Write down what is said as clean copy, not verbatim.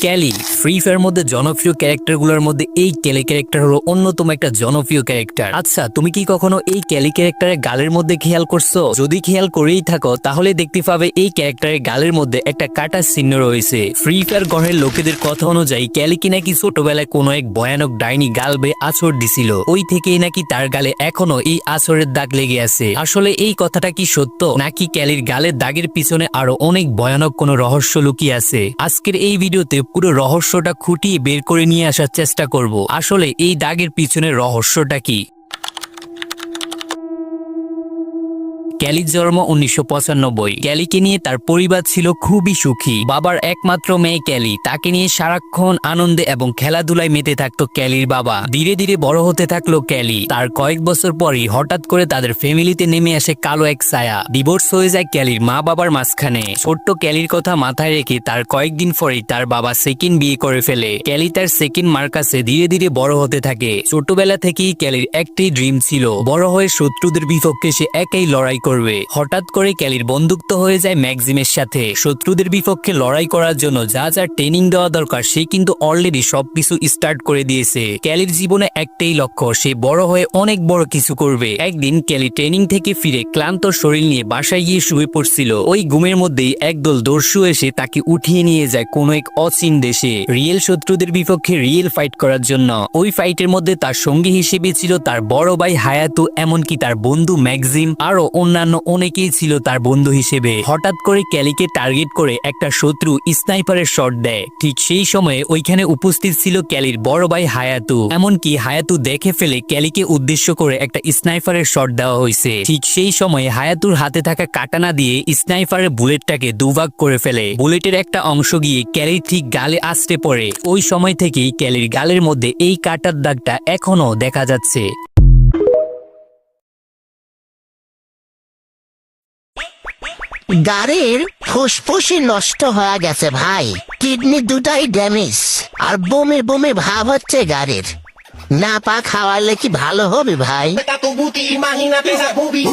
Kelly free fire মধ্যে জনপ্রিয় ক্যারেক্টারগুলোর মধ্যে এই ক্যালি ক্যারেক্টার হলো অন্যতম একটা জনপ্রিয় ক্যারেক্টার। আচ্ছা, তুমি কি কখনো এই ক্যালি ক্যারেক্টারের গালের মধ্যে খেয়াল করছো? যদি খেয়াল করেই থাকো তাহলে দেখতে পাবে এই ক্যারেক্টারের গালের মধ্যে একটা কাটার চিহ্ন রয়েছে। ফ্রি ফায়ার গড়ের লোকেদের কথা অনুযায়ী ক্যালিকে নাকি ছোটবেলায় কোনো এক ভয়ানক ডাইনি গাল বেয়ে আছর দিছিল, ওই থেকেই নাকি তার গালে এখনো এই আছরের দাগ লেগে আছে। আসলে এই কথাটা কি সত্য, নাকি ক্যালির গালের দাগের পিছনে আরো অনেক ভয়ানক কোনো রহস্য লুকিয়ে আছে? আজকের এই ভিডিওতে পুরো রহস্যটা খুঁটিয়ে বের করে নিয়ে আসার চেষ্টা করব। আসলে এই দাগের পিছনের রহস্যটা কি? ক্যালির জন্ম 1995। ক্যালিকে নিয়ে তার পরিবার ছিল খুবই সুখী। বাবার একমাত্র মেয়ে ক্যালি, তাকে নিয়ে সারাক্ষণ আনন্দে এবং খেলাধুলায় মেতে থাকতো ক্যালির বাবা। ধীরে ধীরে বড় হতে থাকলো ক্যালি। তার কয়েক বছর পরই হঠাৎ করে তাদের ফ্যামিলিতে নেমে আসে কালো এক ছায়া। ডিভোর্স হয়ে যায় ক্যালির মা বাবার মাঝখানে। ছোট্ট ক্যালির কথা মাথায় রেখে তার কয়েকদিন পরেই তার বাবা সেকেন্ড বিয়ে করে ফেলে। ক্যালি তার সেকেন্ড মার কাছে ধীরে ধীরে বড় হতে থাকে। ছোটবেলা থেকেই ক্যালির একটাই ড্রিম ছিল, বড় হয়ে শত্রুদের বিপক্ষে সে একাই লড়াই করবে। হঠাৎ করে ক্যালির বন্ধুত্ব হয়ে যায় ম্যাক্সিমের সাথে। শত্রুদের বিপক্ষে লড়াই করার জন্য যা যা ট্রেনিং দেওয়া দরকার সে কিন্তু অলরেডি সবকিছু স্টার্ট করে দিয়েছে। ক্যালির জীবনে একটাই লক্ষ্য, সে বড় হয়ে অনেক বড় কিছু করবে। একদিন ক্যালি ট্রেনিং থেকে ফিরে ক্লান্ত শরীর নিয়ে বাসায় গিয়ে শুয়ে পড়ছিল। ওই ঘুমের মধ্যেই একদল দস্যু এসে তাকে উঠিয়ে নিয়ে যায় কোনো এক অচিন দেশে, রিয়েল শত্রুদের বিপক্ষে রিয়েল ফাইট করার জন্য। ওই ফাইটের মধ্যে তার সঙ্গী হিসেবে ছিল তার বড় ভাই হায়াতু, এমনকি তার বন্ধু ম্যাক্সিম, আরো অন্যান্য অনেকেই ছিল তার বন্ধু হিসেবে। হঠাৎ করে ক্যালিকে টার্গেট করে একটা শত্রু স্নাইপারের শট দেয়। ঠিক সেই সময়ে ওইখানে উপস্থিত ছিল ক্যালির বড় ভাই হায়াতু। এমনকি হায়াতু দেখে ফেলে ক্যালিকে উদ্দেশ্য করে একটা স্নাইপারের শট দেওয়া হয়েছে। ঠিক সেই সময়ে হায়াতুর হাতে থাকা কাটানা দিয়ে স্নাইপারের বুলেটটাকে দুভাগ করে ফেলে। বুলেটের একটা অংশ গিয়ে ক্যালির ঠিক গালে আছড়ে পড়ে। ওই সময় থেকেই ক্যালির গালের মধ্যে এই কাটার দাগটা এখনো দেখা যাচ্ছে। গাড়ির ফুসফুসি নষ্ট হয়ে গেছে ভাই, কিডনি দুটাই ড্যামেজ, আর বমি বমি ভাব হচ্ছে গাড়ির। না পা খাওয়ালে কি ভালো হবে ভাই? Está tu booty, imagínate esa boobie.